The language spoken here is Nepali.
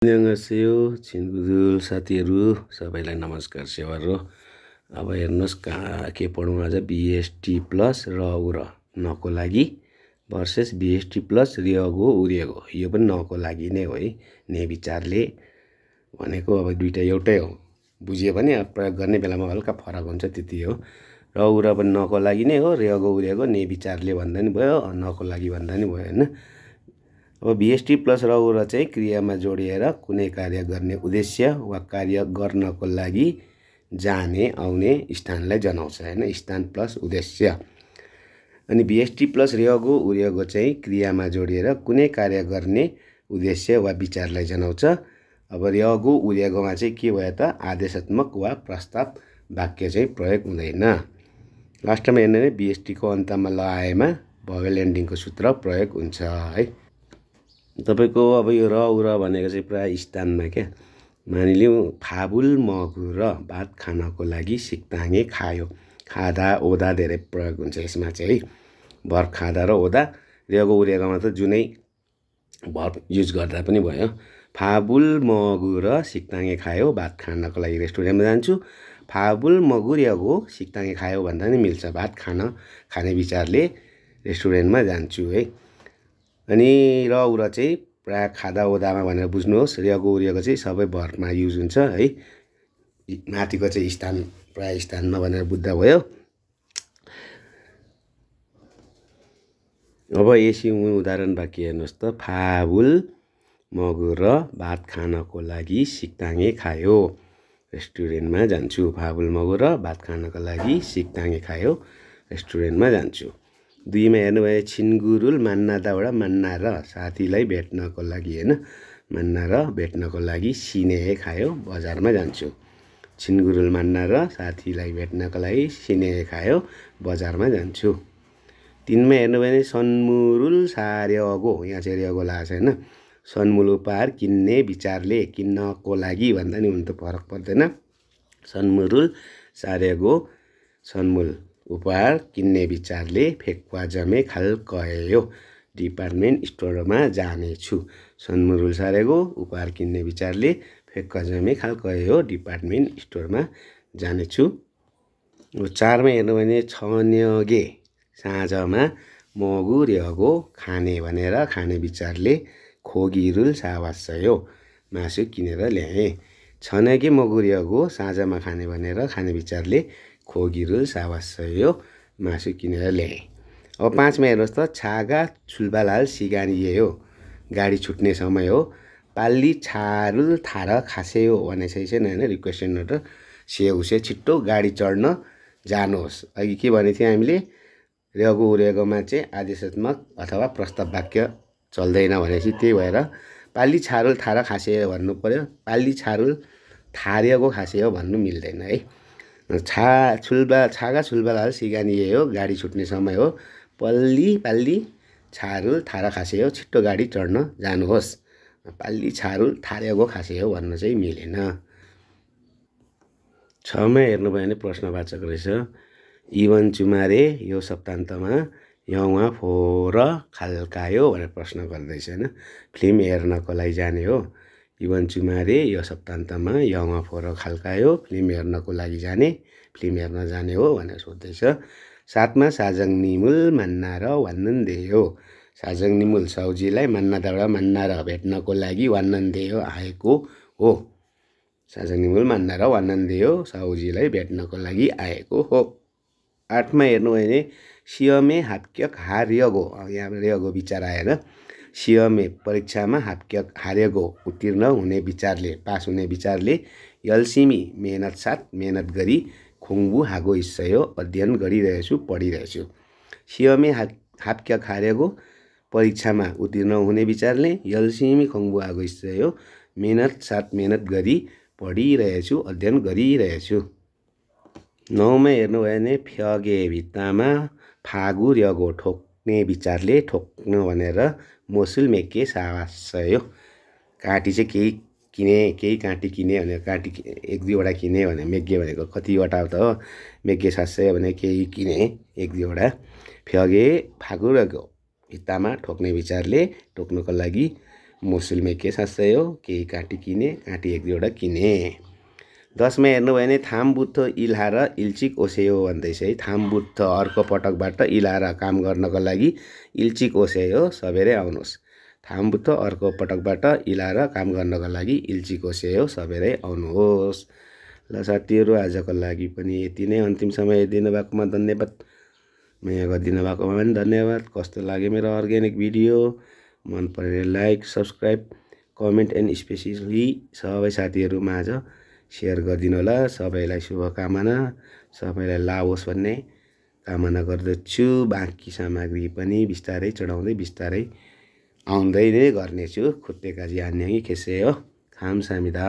안녕하세요 छिनगुजुल साथीहरू सबैलाई नमस्कार सेवारो। अब हेर्नुहोस् के पढौँ आज बीएसटी प्लस र उ र नको लागि भर्सेस बीएसटी प्लस रियगो उरियगो। यो पनि नको लागि नै हो है। ने विचारले भनेको अब दुईटा एउटै हो, बुझियो भने अब प्रयोग गर्ने बेलामा हल्का फरक हुन्छ त्यति हो। र उ र पनि नको लागि नै हो, रियगो उरियगो ने विचारले भन्दा नि भयो, नको लागि भन्दा नि भयो हैन। अब बीएसटी प्लस र उ र चाहिँ क्रियामा जोडिएर कुनै कार्य गर्ने उद्देश्य वा कार्य गर्नको लागि जाने आउने स्थानलाई जनाउँछ हैन। स्थान प्लस उद्देश्य। अनि बीएसटी प्लस रियगो उरियगो चाहिँ क्रियामा जोडिएर कुनै कार्य गर्ने उद्देश्य वा विचारलाई जनाउँछ। अब रियगो उरियगोमा चाहिँ के भयो त आदेशात्मक वा प्रस्ताव वाक्य चाहिँ प्रयोग हुँदैन। लास्टमा हेर्नु भने बीएसटी को अन्तमा ल आएमा भवेल एन्डिङको सूत्र प्रयोग हुन्छ है। तपाईको अब यो र उ र भनेको चाहिँ प्राय स्थानमा क्या मानिलिउँ फाबुल मगु र भात खानको लागि सिक्ताङे खायो। खादा ओदा धेरै प्रयोग हुन्छ यसमा चाहिँ है। भर्ब खादा र ओदा रियगो उरियगोमा त जुनै भर्ब युज गर्दा पनि भयो। फाबुल मगु र सिक्ताङे खायो, भात खानको लागि रेस्टुरेन्टमा जान्छु। फाबुल मगु रियगो सिक्ताङे खायो भन्दा नि मिल्छ, भात खाने विचारले रेस्टुरेन्टमा जान्छु है। अनि र उ र चाहिँ प्राय खादा ओदामा भनेर बुझ्नुहोस्। रियगो उरियगो चाहिँ सबै भर्बमा युज हुन्छ है। माथिको चाहिँ स्थान प्राय स्थानमा भनेर बुझ्दा भयो। अब यसै उदाहरण वाक्य हेर्नुहोस् त। फाबुल मगु र भात खानको लागि सिक्ताङे खायो, रेस्टुरेन्टमा जान्छु। फाबुल मगु र भात खानको लागि सिक्ताङे खायो, रेस्टुरेन्टमा जान्छु। दुईमा हेर्नु भयो छिनगुरुल मान्ना दाउडा मान्ना र साथीलाई भेट्नको लागि हैन। मान्ना र भेट्नको लागि सिनेहे खायो, बजारमा जान्छु। छिनगुरुल मान्ना र साथीलाई भेट्नको लागि सिनेहे खायो, बजारमा जान्छु। तीनमा हेर्नु भने सन्मुरुल सार्यगो, यहाँ चाहिँ रियगो लाग्छ हैन। सन्मुल उपहार किन्ने विचारले, किन्नको लागि भन्दा नि हुन त फरक पर्दैन। सन्मुरुल सार्यगो सन्मुल उपहार किन्ने विचारले फेक्वा जमे खाल कयो, डिपार्टमेन्ट स्टोरमा जानेछु। सन्मुरुल सारेगो उपहार किन्ने विचारले फेक्वा जमे खाल कयो, डिपार्टमेन्ट स्टोरमा जानेछु। चारमा हेर्नु भने छन्यगे साँझमा मगु रियगो खाने भनेर खाने विचारले खोगिरुल सावासयो, मासु किनेर ल्याए। छन्यगे मगु रियगो साँझमा खाने भनेर खाने विचारले खोगिरुल सावासयो, मासु किनेर ल्याए। अब पाँचमा हेर्नुहोस् त। छागा छुल्बालाल सिगानिए हो, गाडी छुट्ने समय हो। पाल्ली छारुल थार खासेयो भने चाहिँ हैन रिक्वेस्ट नोट से उसे छिट्टो गाडी चढ्न जानुहोस्। अघि के भने थियो हामीले रियगो उरियगोमा चाहिँ आदेशात्मक अथवा प्रस्ताव वाक्य चल्दैन भनेपछि त्यही भएर पाल्ली छारुल थार खासेयो भन्नु पर्यो। पाल्ली छारुल थार्यगो खासेयो भन्नु मिल्दैन है। छागा छुल्बालाल सिगानिए हो, गाडी छुट्ने समय हो। पाल्ली छारुल थार खासेयो, छिट्टो गाडी चढ्न जानुहोस्। पाल्ली छारुल थार्यगो खासेयो भन्नु चाहिँ मिलेन। छमा हेर्नुभयो भने प्रश्नवाचक रहेछ। इवन चुमारे यो सप्तान्तमा यौवा फोर खाल्कायो भनेर प्रश्न गर्दैछ हैन। फिल्म हेर्नको लागि जाने हो। इवन चुमारे यो सप्तान्तमा यौवा फोर खाल्कायो, फिल्म हेर्नको लागि जाने, फिल्म हेर्न जाने हो भनेर सोध्दैछ। साथमा साजङ निमुल मान्ना र वान्नन देयो। साजङ निमुल साउजीलाई मान्ना दाउडा मान्ना र भेट्नको लागि वान्नन देयो आएको हो। साजङ निमुल मान्ना र वान्नन देयो साउजीलाई भेट्नको लागि आएको हो। आठमा हेर्नु भने सियमे हाप्क्यक हार्यगो, यहाँ रियगो विचार आएन। सियमे परीक्षामा हाप्क्यक हार्यगो उत्तीर्ण हुने विचारले, पास हुने विचारले यल्सिमी मेहनत साथ मेहनत गरी खोङ्बु हागो हिस्सयो अध्ययन गरिरहेछु, पढिरहेछु। सियमे हाप्क्यक हार्यगो परीक्षामा उत्तीर्ण हुने विचारले यल्सिमी खोङ्बु हागो हिस्सयो मेहनत साथ मेहनत गरी पढिरहेछु, अध्ययन गरिरहेछु। नौमा हेर्नु भयो भने फ्यगे भित्तामा फागु रियगो ठोक्ने विचारले ठोक्न भनेर मोसुल मेके सावासयो। काटी चाहिँ केही किने, केही काँटी किने भनेर काँटी एक दुईवटा किने भने मेग्गे भनेको कतिवटा त हो। मेग्गे सासय भने केही किने एक दुईवटा। फ्यगे फागु रियगो भित्तामा ठोक्ने विचारले ठोक्नको लागि मुसुलमे के साँच्चै हो केही काटी किने काटी एक दुईवटा किने 10 मा हेर्नुभयो भने थाम बुत्थो इल्हा र इल्चिक ओसेयो भन्दैछ है थाम बुत्थो अर्को पटकबाट इल्हा र काम गर्नको लागि इल्चिक ओसेयो सबेरै आउनुहोस् थाम बुत्थो अर्को पटकबाट इल्हा र काम गर्नको लागि इल्चिक ओसेयो सबेरै आउनुहोस् ल साथीहरू आजको लागि पनि यति नै अन्तिम समय दिनुभएकोमा धन्यवाद माया गरिदिनु भएकोमा पनि धन्यवाद कस्तो लाग्यो मेरो अर्ग्यानिक भिडियो मन परे like subscribe comment and specially सबै साथीहरू माझ सेयर गरिदिनु होला सबैलाई शुभकामना सबैलाई लाभ होस् भन्ने कामना गर्दछु बाँकी सामग्री पनि बिस्तारै चढाउँदै बिस्तारै आउँदै नै गर्नेछु खुट्टेका जी हान्ने कि खेसे हो खाम सामिदा